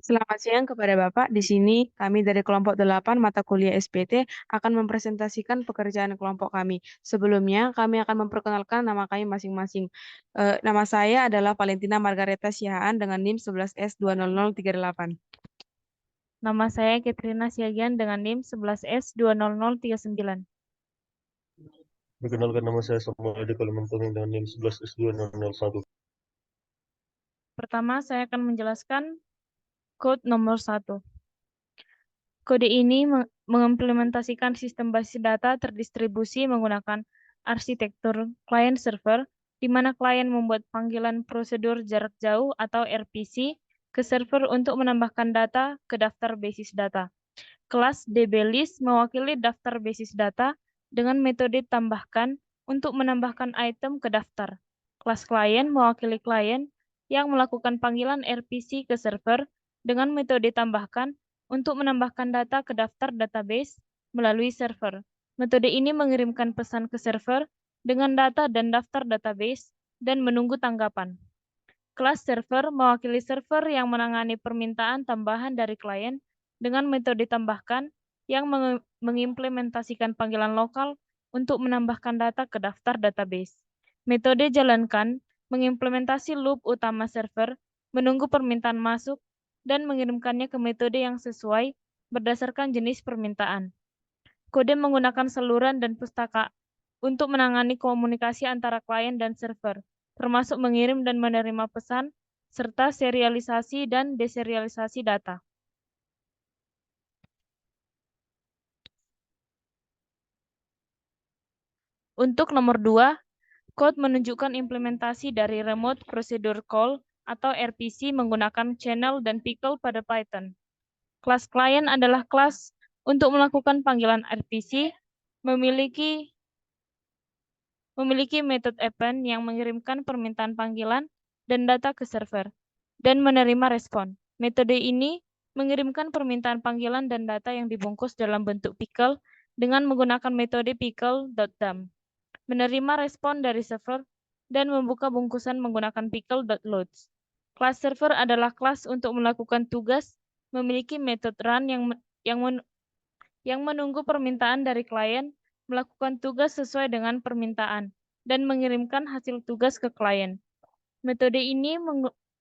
Selamat siang kepada Bapak. Di sini kami dari kelompok 8 mata kuliah SPT akan mempresentasikan pekerjaan kelompok kami. Sebelumnya, kami akan memperkenalkan nama kami masing-masing. Nama saya adalah Valentina Margareta Sihaan dengan NIM 11S20038. Nama saya Katrina Siagian dengan NIM 11S20039. Perkenalkan, nama saya Samuel Edi Kalimantan dengan NIM 11S2001. Pertama, saya akan menjelaskan code nomor 1. Kode ini mengimplementasikan sistem basis data terdistribusi menggunakan arsitektur client-server, di mana klien membuat panggilan prosedur jarak jauh atau RPC ke server untuk menambahkan data ke daftar basis data. Kelas DBList mewakili daftar basis data dengan metode tambahkan untuk menambahkan item ke daftar. Kelas klien mewakili klien yang melakukan panggilan RPC ke server dengan metode tambahkan untuk menambahkan data ke daftar database melalui server. Metode ini mengirimkan pesan ke server dengan data dan daftar database dan menunggu tanggapan. Kelas server mewakili server yang menangani permintaan tambahan dari klien dengan metode tambahkan yang mengimplementasikan panggilan lokal untuk menambahkan data ke daftar database. Metode jalankan mengimplementasi loop utama server, menunggu permintaan masuk, dan mengirimkannya ke metode yang sesuai berdasarkan jenis permintaan. Kode menggunakan saluran dan pustaka untuk menangani komunikasi antara klien dan server, termasuk mengirim dan menerima pesan, serta serialisasi dan deserialisasi data. Untuk nomor 2, code menunjukkan implementasi dari Remote Procedure Call atau RPC menggunakan channel dan pickle pada Python. Kelas klien adalah kelas untuk melakukan panggilan RPC, memiliki methode append yang mengirimkan permintaan panggilan dan data ke server, dan menerima respon. Metode ini mengirimkan permintaan panggilan dan data yang dibungkus dalam bentuk pickle dengan menggunakan metode pickle.dump, menerima respon dari server, dan membuka bungkusan menggunakan pickle.loads. Kelas server adalah kelas untuk melakukan tugas, memiliki metode run yang menunggu permintaan dari klien, melakukan tugas sesuai dengan permintaan, dan mengirimkan hasil tugas ke klien. Metode ini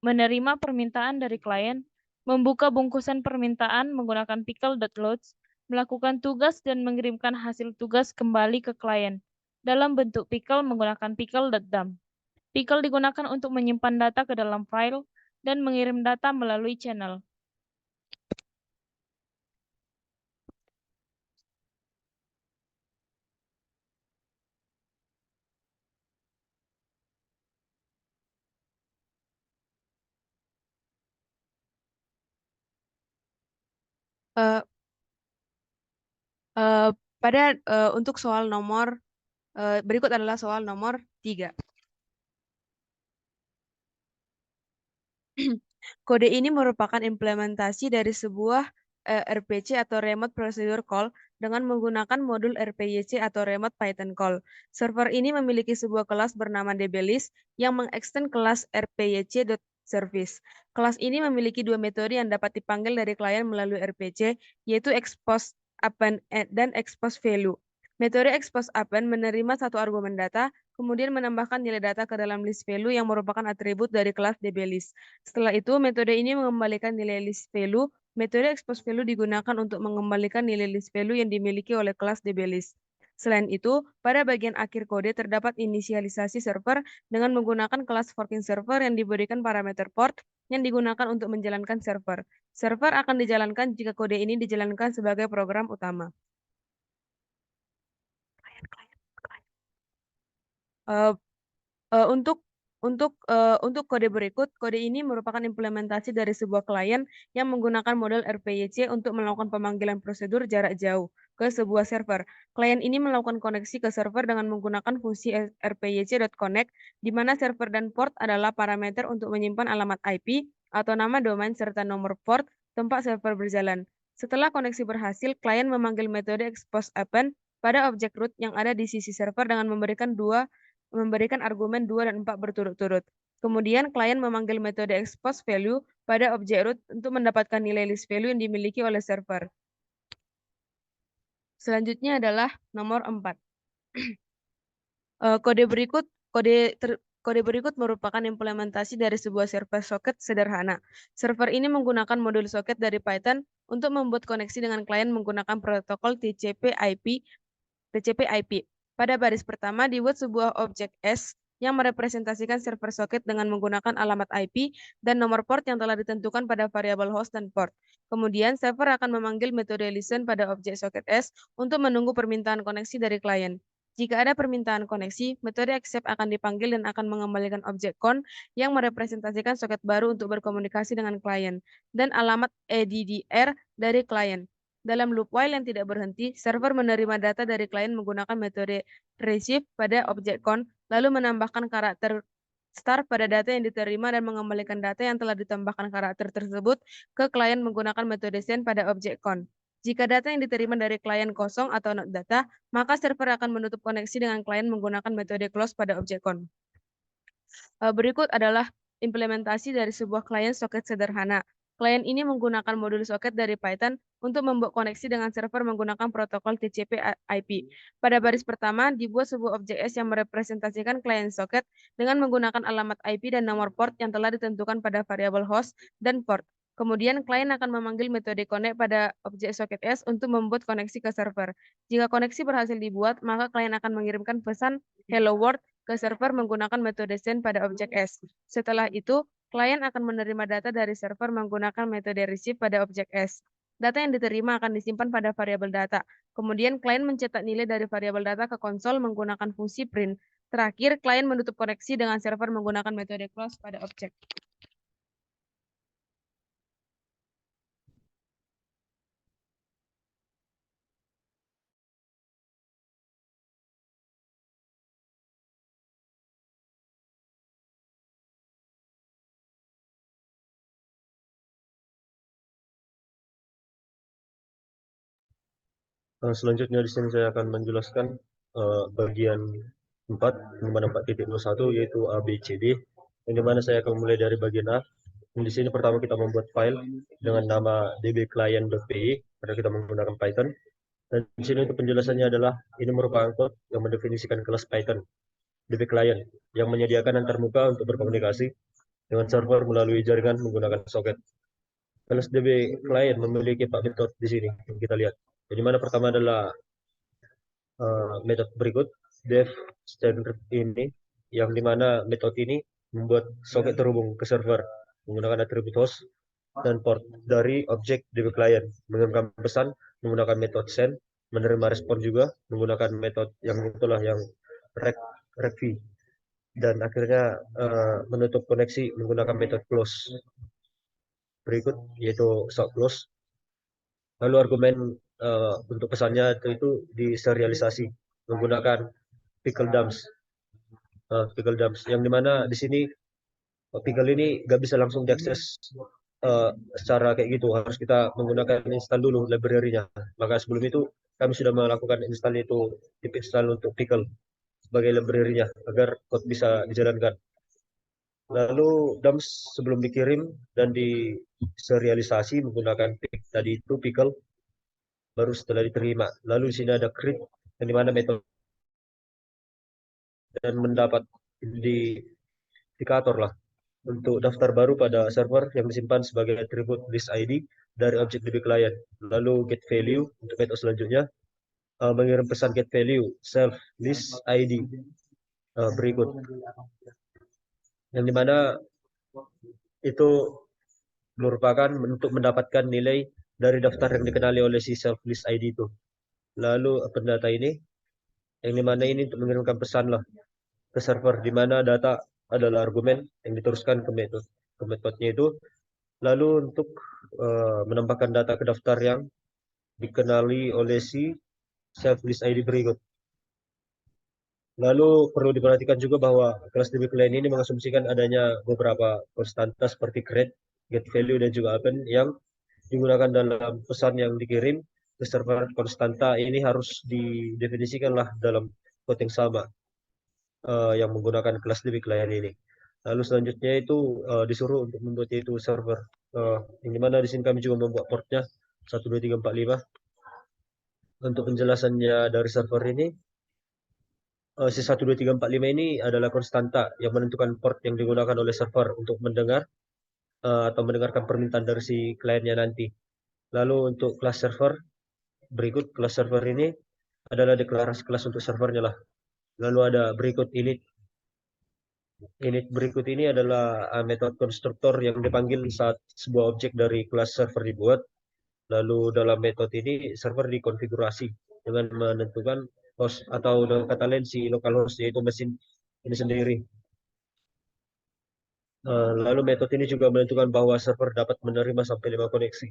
menerima permintaan dari klien, membuka bungkusan permintaan menggunakan pickle.loads, melakukan tugas dan mengirimkan hasil tugas kembali ke klien dalam bentuk pickle menggunakan pickle.dump. Pickle digunakan untuk menyimpan data ke dalam file dan mengirim data melalui channel. Eh, eh, untuk soal nomor berikut adalah soal nomor 3. Kode ini merupakan implementasi dari sebuah RPC atau Remote Procedure Call dengan menggunakan modul RPYC atau Remote Python Call. Server ini memiliki sebuah kelas bernama DBList yang mengekstend kelas RPYC.service. Kelas ini memiliki dua metode yang dapat dipanggil dari klien melalui RPC, yaitu expose append dan expose value. Metode expose append menerima satu argumen data, kemudian menambahkan nilai data ke dalam list value yang merupakan atribut dari kelas DBList. Setelah itu, metode ini mengembalikan nilai list value. Metode expose value digunakan untuk mengembalikan nilai list value yang dimiliki oleh kelas DBList. Selain itu, pada bagian akhir kode terdapat inisialisasi server dengan menggunakan kelas forking server yang diberikan parameter port yang digunakan untuk menjalankan server. Server akan dijalankan jika kode ini dijalankan sebagai program utama. Uh, uh, untuk untuk kode berikut, kode ini merupakan implementasi dari sebuah klien yang menggunakan model RPYC untuk melakukan pemanggilan prosedur jarak jauh ke sebuah server. Klien ini melakukan koneksi ke server dengan menggunakan fungsi rpyc.connect, di mana server dan port adalah parameter untuk menyimpan alamat IP atau nama domain serta nomor port tempat server berjalan. Setelah koneksi berhasil, klien memanggil metode expose append pada objek root yang ada di sisi server dengan memberikan argumen 2 dan 4 berturut-turut. Kemudian klien memanggil metode expose value pada objek root untuk mendapatkan nilai list value yang dimiliki oleh server. Selanjutnya adalah nomor 4. Kode berikut merupakan implementasi dari sebuah server socket sederhana. Server ini menggunakan modul socket dari Python untuk membuat koneksi dengan klien menggunakan protokol TCP/IP. Pada baris pertama dibuat sebuah objek S yang merepresentasikan server socket dengan menggunakan alamat IP dan nomor port yang telah ditentukan pada variabel host dan port. Kemudian server akan memanggil metode listen pada objek socket S untuk menunggu permintaan koneksi dari klien. Jika ada permintaan koneksi, metode accept akan dipanggil dan akan mengembalikan objek con yang merepresentasikan soket baru untuk berkomunikasi dengan klien dan alamat EDDR dari klien. Dalam loop while yang tidak berhenti, server menerima data dari klien menggunakan metode receive pada objek con, lalu menambahkan karakter star pada data yang diterima dan mengembalikan data yang telah ditambahkan karakter tersebut ke klien menggunakan metode send pada objek con. Jika data yang diterima dari klien kosong atau not data, maka server akan menutup koneksi dengan klien menggunakan metode close pada objek con. Berikut adalah implementasi dari sebuah klien soket sederhana. Klien ini menggunakan modul soket dari Python untuk membuat koneksi dengan server menggunakan protokol TCP/IP. Pada baris pertama, dibuat sebuah objek S yang merepresentasikan klien soket dengan menggunakan alamat IP dan nomor port yang telah ditentukan pada variabel host dan port. Kemudian, klien akan memanggil metode connect pada objek soket S untuk membuat koneksi ke server. Jika koneksi berhasil dibuat, maka klien akan mengirimkan pesan hello world ke server menggunakan metode send pada objek S. Setelah itu, klien akan menerima data dari server menggunakan metode receive pada objek S. Data yang diterima akan disimpan pada variabel data. Kemudian, klien mencetak nilai dari variabel data ke konsol menggunakan fungsi print. Terakhir, klien menutup koneksi dengan server menggunakan metode close pada objek. Selanjutnya di sini saya akan menjelaskan bagian 4, di mana 4.21 yaitu ABCD, yang dimana saya akan mulai dari bagian A. Di sini pertama kita membuat file dengan nama dbclient.py karena kita menggunakan Python. Dan di sini untuk penjelasannya adalah ini merupakan code yang mendefinisikan kelas Python dbclient yang menyediakan antarmuka untuk berkomunikasi dengan server melalui jaringan menggunakan soket. Kelas dbclient memiliki 4 metode di sini yang kita lihat. Jadi mana pertama adalah metode berikut def standard ini, yang dimana metode ini membuat soket terhubung ke server menggunakan atribut host dan port dari objek dbclient, mengirimkan pesan menggunakan metode send, menerima respon juga menggunakan metode yang itulah yang recv, dan akhirnya menutup koneksi menggunakan metode close berikut yaitu soft close. Lalu argumen untuk pesannya itu diserialisasi menggunakan pickle dumps, yang dimana di sini pickle ini nggak bisa langsung diakses secara kayak gitu, harus kita menggunakan install dulu library-nya. Maka sebelum itu kami sudah melakukan install itu, pip install untuk pickle sebagai library-nya agar code bisa dijalankan. Lalu dumps sebelum dikirim dan diserialisasi menggunakan tadi itu pickle, baru setelah diterima. Lalu di sini ada create, yang dimana metode dan mendapat indikator lah untuk daftar baru pada server yang disimpan sebagai atribut list ID dari objek dbclient. Lalu get value untuk metode selanjutnya mengirim pesan get value self list ID berikut, yang dimana itu merupakan untuk mendapatkan nilai dari daftar yang dikenali oleh si self list ID itu. Lalu open data ini, yang dimana ini untuk mengirimkan pesan lah ke server, di mana data adalah argumen yang diteruskan ke metodenya itu. Lalu untuk menambahkan data ke daftar yang dikenali oleh si self list ID berikut. Lalu perlu diperhatikan juga bahwa kelas dbclient ini mengasumsikan adanya beberapa konstanta seperti create, get value, dan juga open yang digunakan dalam pesan yang dikirim ke server. Konstanta ini harus didefinisikanlah dalam code yang sama yang menggunakan kelas dbclient ini. Lalu selanjutnya itu disuruh untuk membuat yaitu server. Yang dimana di sini kami juga membuat portnya 12345. Untuk penjelasannya dari server ini, si 12345 ini adalah konstanta yang menentukan port yang digunakan oleh server untuk mendengar atau mendengarkan permintaan dari si kliennya nanti. Lalu untuk kelas server, berikut kelas server ini adalah deklarasi kelas untuk servernya lah. Lalu ada berikut init. Init berikut ini adalah metode konstruktor yang dipanggil saat sebuah objek dari kelas server dibuat. Lalu dalam metode ini server dikonfigurasi dengan menentukan host atau dengan kata lain si localhost yaitu mesin ini sendiri. Lalu metode ini juga menentukan bahwa server dapat menerima sampai 5 koneksi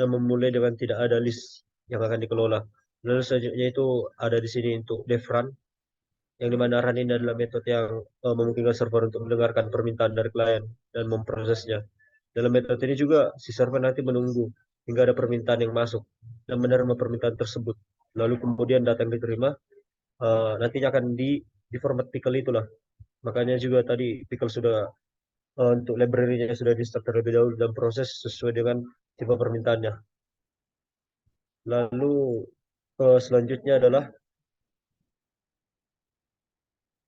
dan memulai dengan tidak ada list yang akan dikelola. Lalu selanjutnya itu ada di sini untuk dev run, yang dimana run ini adalah metode yang memungkinkan server untuk mendengarkan permintaan dari klien dan memprosesnya. Dalam metode ini juga si server nanti menunggu hingga ada permintaan yang masuk dan menerima permintaan tersebut. Lalu kemudian data yang diterima nantinya akan di format pickle itulah. Makanya juga tadi pickle sudah untuk library-nya sudah di-start terlebih dahulu dan proses sesuai dengan tipe permintaannya. Lalu selanjutnya adalah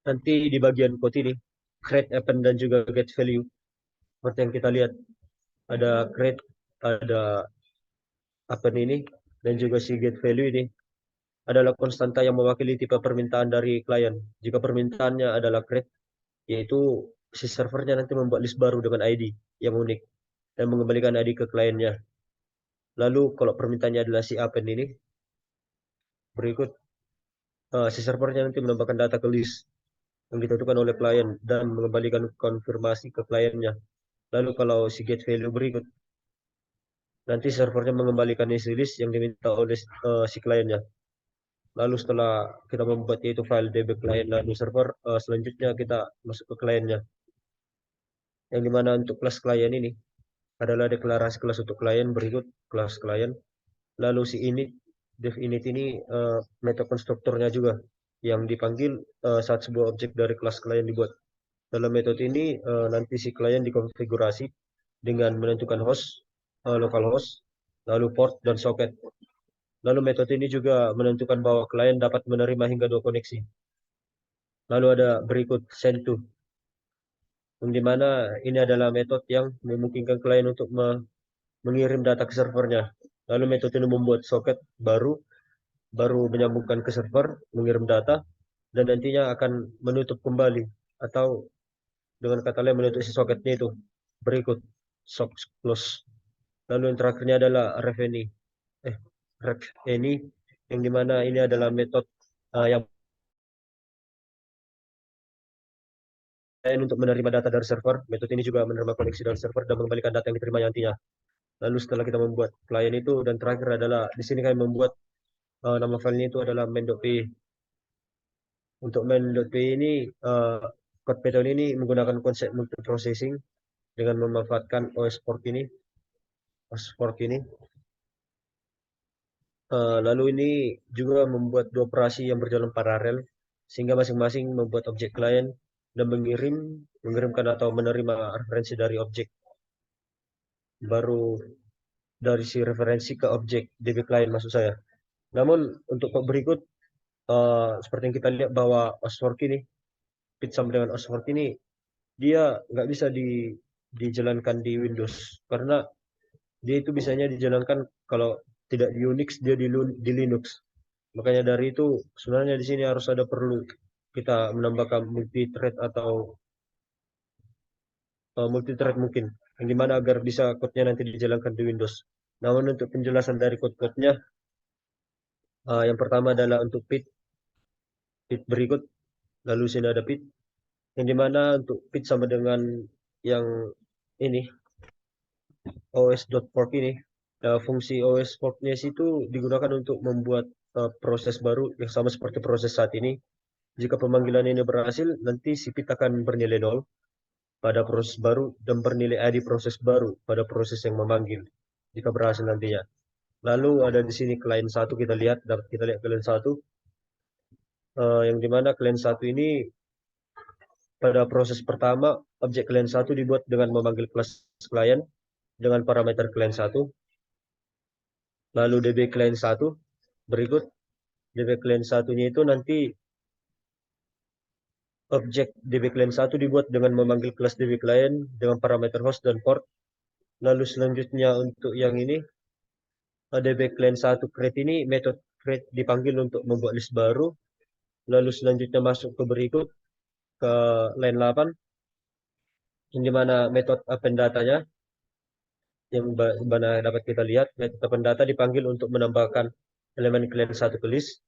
nanti di bagian code ini create, append, dan juga get value. Seperti yang kita lihat ada create, ada append ini, dan juga si get value ini adalah konstanta yang mewakili tipe permintaan dari klien. Jika permintaannya adalah create, yaitu si servernya nanti membuat list baru dengan ID yang unik dan mengembalikan ID ke kliennya. Lalu kalau permintaannya adalah si append ini, berikut si servernya nanti menambahkan data ke list yang ditentukan oleh klien dan mengembalikan konfirmasi ke kliennya. Lalu kalau si get value berikut, nanti servernya mengembalikan isi list yang diminta oleh si kliennya. Lalu setelah kita membuat yaitu file db client, lalu server selanjutnya kita masuk ke kliennya. Yang dimana untuk kelas klien ini adalah deklarasi kelas untuk klien, berikut kelas klien. Lalu si init, dev init ini metode konstruktornya juga yang dipanggil saat sebuah objek dari kelas klien dibuat. Dalam metode ini nanti si klien dikonfigurasi dengan menentukan host, localhost, lalu port dan socket. Lalu metode ini juga menentukan bahwa klien dapat menerima hingga 2 koneksi. Lalu ada berikut send to, yang dimana ini adalah metode yang memungkinkan klien untuk mengirim data ke servernya. Lalu metode ini membuat socket baru menyambungkan ke server, mengirim data, dan nantinya akan menutup kembali atau dengan kata lain menutup si socketnya itu. Berikut sock close. Lalu yang terakhirnya adalah ref ini, yang dimana ini adalah metode yang untuk menerima data dari server. Metode ini juga menerima koneksi dari server dan mengembalikan data yang diterima nantinya. Lalu setelah kita membuat klien itu, dan terakhir adalah di sini kami membuat nama filenya itu adalah main.py. Untuk main.py ini code Python ini menggunakan konsep multiprocessing dengan memanfaatkan OS fork ini. Lalu ini juga membuat 2 operasi yang berjalan paralel sehingga masing-masing membuat objek klien dan mengirimkan atau menerima referensi dari objek baru dari si referensi ke objek DB client maksud saya. Namun untuk berikut seperti yang kita lihat bahwa OSFork ini, Pit sama dengan OSFork ini dia nggak bisa dijalankan di Windows karena dia itu bisanya dijalankan kalau tidak di Unix dia di Linux. Makanya dari itu sebenarnya di sini harus ada perlu kita menambahkan multi thread atau multi thread mungkin yang dimana agar bisa code-nya nanti dijalankan di Windows. Namun untuk penjelasan dari code-code-nya yang pertama adalah untuk pit berikut, lalu sini ada pit yang dimana untuk pit sama dengan yang ini os.fork ini. Fungsi os forknya itu digunakan untuk membuat proses baru yang sama seperti proses saat ini. Jika pemanggilan ini berhasil, nanti si pit akan bernilai 0 pada proses baru dan bernilai ID proses baru pada proses yang memanggil jika berhasil nantinya. Lalu ada di sini client 1, kita lihat client 1 yang dimana client 1 ini pada proses pertama, objek klien 1 dibuat dengan memanggil kelas klien dengan parameter klien 1. Lalu DB klien 1 berikut. DB klien 1-nya itu nanti objek DB klien 1 dibuat dengan memanggil kelas DB klien dengan parameter host dan port. Lalu selanjutnya untuk yang ini, DB klien 1 create ini metode create dipanggil untuk membuat list baru. Lalu selanjutnya masuk ke berikut ke line 8 yang dimana metode append datanya yang mana dapat kita lihat metode append data dipanggil untuk menambahkan elemen klien 1 ke list.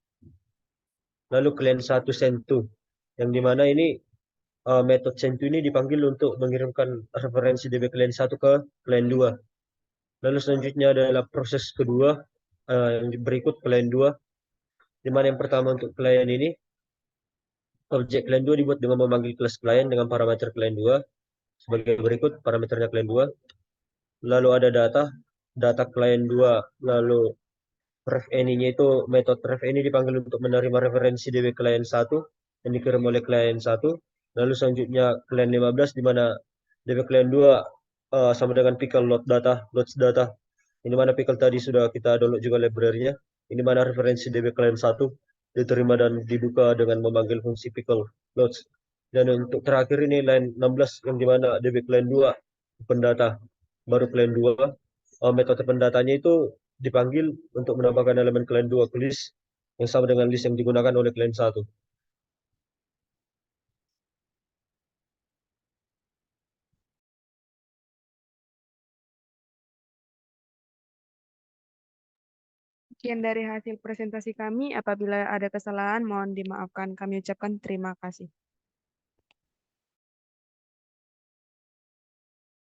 Lalu klien 1 send to yang dimana ini metode send to ini dipanggil untuk mengirimkan referensi DB klien 1 ke klien 2. Lalu selanjutnya adalah proses kedua yang berikut klien 2 dimana yang pertama untuk klien ini objek klien 2 dibuat dengan memanggil kelas klien dengan parameter klien 2 sebagai berikut parameternya klien 2. Lalu ada data klien 2, lalu ref any-nya itu metode ref any dipanggil untuk menerima referensi DB klien 1 yang dikirim oleh klien 1. Lalu selanjutnya klien 15 di mana DB klien 2 sama dengan pickle loads data. Ini mana pickle tadi sudah kita download juga library-nya. Ini mana referensi DB klien 1 diterima dan dibuka dengan memanggil fungsi pickle loads. Dan untuk terakhir ini line 16 yang dimana DB klien 2 pendata baru klien 2 metode pendatanya itu dipanggil untuk menambahkan elemen klien 2 ke list yang sama dengan list yang digunakan oleh klien 1. Sekian dari hasil presentasi kami. Apabila ada kesalahan, mohon dimaafkan. Kami ucapkan terima kasih.